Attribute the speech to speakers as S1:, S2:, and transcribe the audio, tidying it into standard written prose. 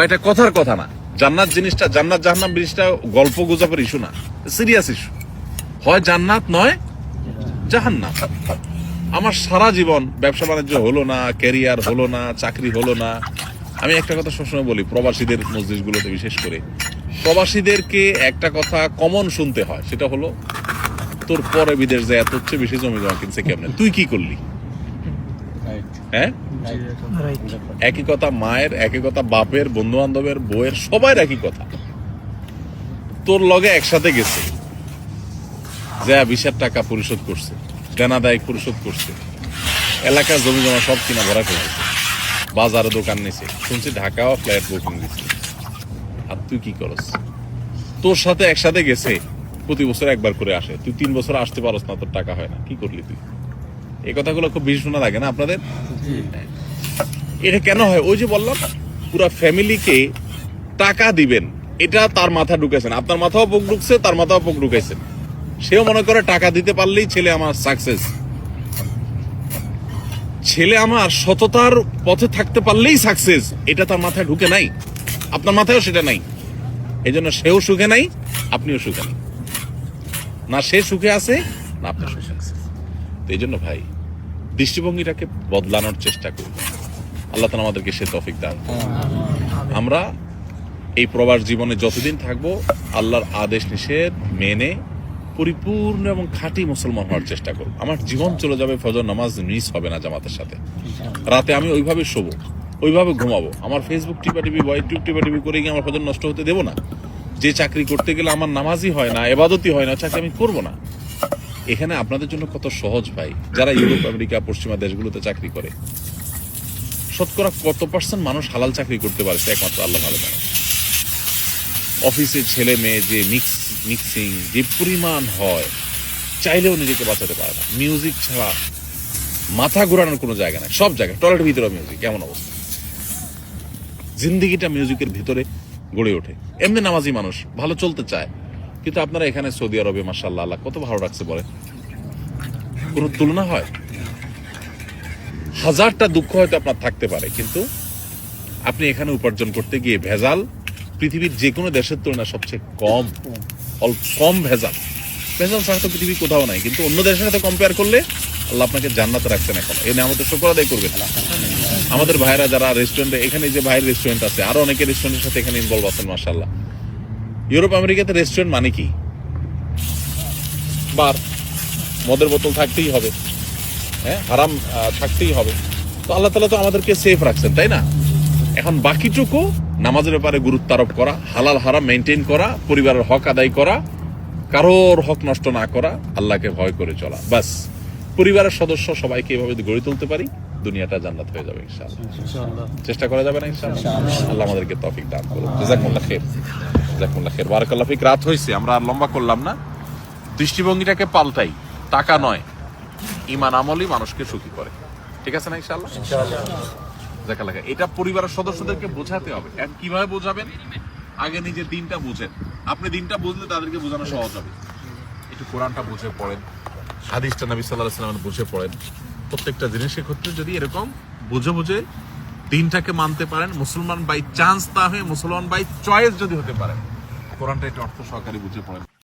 S1: বা এটা কথার কথা না। জান্নাত জিনিসটা, জান্নাত জাহান্নাম জিনিসটা গল্প গুজবের ইস্যু না, সিরিয়াস ইস্যু। হয় জান্নাত নয় জাহান্নাম। আমার সারা জীবন ব্যবসা বাণিজ্য হলো না, ক্যারিয়ার হলো না, চাকরি হলো না। আমি একটা কথা সবসময় বলি, প্রবাসীদের মসজিদগুলোতে বিশেষ করে প্রবাসীদেরকে একটা কথা কমন শুনতে হয়, সেটা হলো তোর পরে বিদেশ যায় তোর চেয়ে বেশি জমি জমা কিনছে কেমনে, তুই কি করলি? হ্যাঁ, একই কথা মায়ের, একই কথা বাপের, বন্ধু বান্ধবের, বউয়ের, সবার একই কথা। তোর লগে একসাথে গেছে, যা 20,000 টাকা পরিশোধ করছে, দেনা দায় পরিশোধ করছে, এলাকার জমি জমা সব কিনা ভরা করেছে, বাজারে দোকান নিছে, শুনছি ঢাকাও ফ্ল্যাট বুকিং দিচ্ছে। আর তুই কি করস? তোর সাথে একসাথে গেছে, প্রতি বছর একবার করে আসে, তুই 3 বছর আসতে পারস না, তোর টাকা হয় না, কি করলি তুই? এই কথাগুলো খুব বেশি শোনা লাগে না আপনাদের? এটা কেন হয়? ওই যে বললাম, পুরো ফ্যামিলিকে টাকা দিবেন, এটা তার মাথা ঢুকেছেন, আপনার মাথাও পোক ঢুকছে, তার মাথাও পোক ঢুকেছেন। সেও মনে করে টাকা দিতে পারলেই ছেলে আমার সাকসেস, ছেলে আমার সততার পথে থাকতে পারলেই সাকসেস। এটা তার মাথায় ঢুকে নাই, আপনার মাথায়ও সেটা নাই। এই জন্য সেও সুখে নাই, আপনিও সুখে নাই, না সে সুখে আছে না আপনি সুখে আছে। তো এই জন্য ভাই, দৃষ্টিভঙ্গিটাকে বদলানোর চেষ্টা করব। আল্লাহ তাআলা আমাদেরকে সে তৌফিক দান করুন। আমরা এই প্রবাস জীবনে যতদিন থাকবো, আল্লাহর আদেশ নিষেধ মেনে পরিপূর্ণ এবং খাঁটি মুসলমান হওয়ার চেষ্টা করব। আমার জীবন চলে যাবে, ফজর নামাজ মিস হবে না জামাতের সাথে। রাতে আমি ওইভাবে শোবো, ওইভাবে ঘুমাবো। আমার ফেসবুক টিপাটিপি বা ইউটিউব টিপাটিপি করে গিয়ে আমার ফজর নষ্ট হতে দেবো না। যে চাকরি করতে গেলে আমার নামাজই হয় না, ইবাদতই হয় না, চাকরি আমি করবো না। এখানে আপনাদের জন্য কত সহজ ভাই, যারা ইউরোপ, আমেরিকা, পশ্চিমা দেশগুলোতে চাকরি করে, শতকরা কত % মানুষ হালাল চাকরি করতে পারে, একমাত্র আল্লাহ ভালো জানে। অফিসের ছেলে মেয়ে যে মিক্সিং যে পরিমাণ হয়, চাইলেও নিজেকে বাঁচাতে পারে না। মিউজিক ছাড়া মাথা ঘোরানোর কোনো জায়গা নাই, সব জায়গায় টয়লেটের ভিতরে মিউজিক, কেমন অবস্থা? জিন্দিগিটা মিউজিকের ভিতরে গড়ে ওঠে। এমনি নামাজি মানুষ ভালো চলতে চায়, কিন্তু আপনারা এখানে সৌদি আরবে মাশাআল্লাহ আল্লাহ কত ভালো রাখছে বলে, কোনো তুলনা হয়? হাজারটা দুঃখ হয়তো আপনার থাকতে পারে, কিন্তু আপনি এখানে উপার্জন করতে গিয়ে ভেজাল পৃথিবীর যে কোনো দেশের তুলনায় সবচেয়ে কম ভেজাল। ভেজাল ছাড়া তো পৃথিবীর কোথাও নাই, কিন্তু অন্য দেশের সাথে কম্পেয়ার করলে আল্লাহ আপনাকে জান্নাতে রাখছেন। এখন এই নিয়ামতের শুকর আদায় করবেন। আমাদের ভাইরা যারা রেস্টুরেন্টে, এখানে যে ভাইয়ের রেস্টুরেন্ট আছে, আরো অনেকে রেস্টুরেন্টের সাথে এখানে ইনভলভ আছেন মাশাআল্লাহ। ইউরোপ আমেরিকাতে রেস্টুরেন্ট মানে কি? বার, মদের বোতল থাকতেই হবে, হ্যাঁ, হারাম থাকতেই হবে। তো আল্লাহ তাআলা তো আমাদেরকে সেফ রাখছেন, তাই না? এখন বাকিটুকু নামাজের ব্যাপারে গুরুত্ব আরোপ করা, হালাল হারাম মেনটেন করা, পরিবারের হক আদায় করা, কারোর হক নষ্ট না করা, আল্লাহকে ভয় করে চলা, বাস। পরিবারের সদস্য সবাইকে এভাবে গড়ে তুলতে পারি, দুনিয়াটা জান্নাত হয়ে যাবে ইনশাআল্লাহ। চেষ্টা করা যাবে না ইনশাআল্লাহ? আল্লাহ আমাদেরকে তৌফিক দান করুন। জাযাকুমুল্লাহ খাইর, জাযাকুমুল্লাহ খাইর, বারাকাল্লাহ ফিক। রাত হয়েছে, আমরা আর লম্বা করলাম না। দৃষ্টিভঙ্গিটাকে পাল্টাই, টাকা নয়, ঈমান আমলই মানুষকে সুখী করে। ঠিক আছে না ইনশাআল্লাহ? জাযাকাল্লাহ। এটা পরিবারের সদস্যদেরকে বোঝাতে হবে। এখন কিভাবে বোঝাবেন? আগে নিজের দিনটা বুঝেন। আপনি দিনটা বুঝলে তাদেরকে বোঝানো সহজ হবে। একটু কোরআনটা বুঝে পড়েন, হাদিসটা নবী সাল্লাল্লাহু আলাইহি ওয়াসাল্লাম বুঝে পড়েন। প্রত্যেকটা জিনিসের ক্ষেত্রে যদি এরকম বুঝে দিনটাকে মানতে পারেন, মুসলমান বাই চান্স না হয়ে মুসলমান বাই চয়েস যদি হতে পারেন, কোরআনটা একটু অর্থ সহকারে বুঝে পড়েন।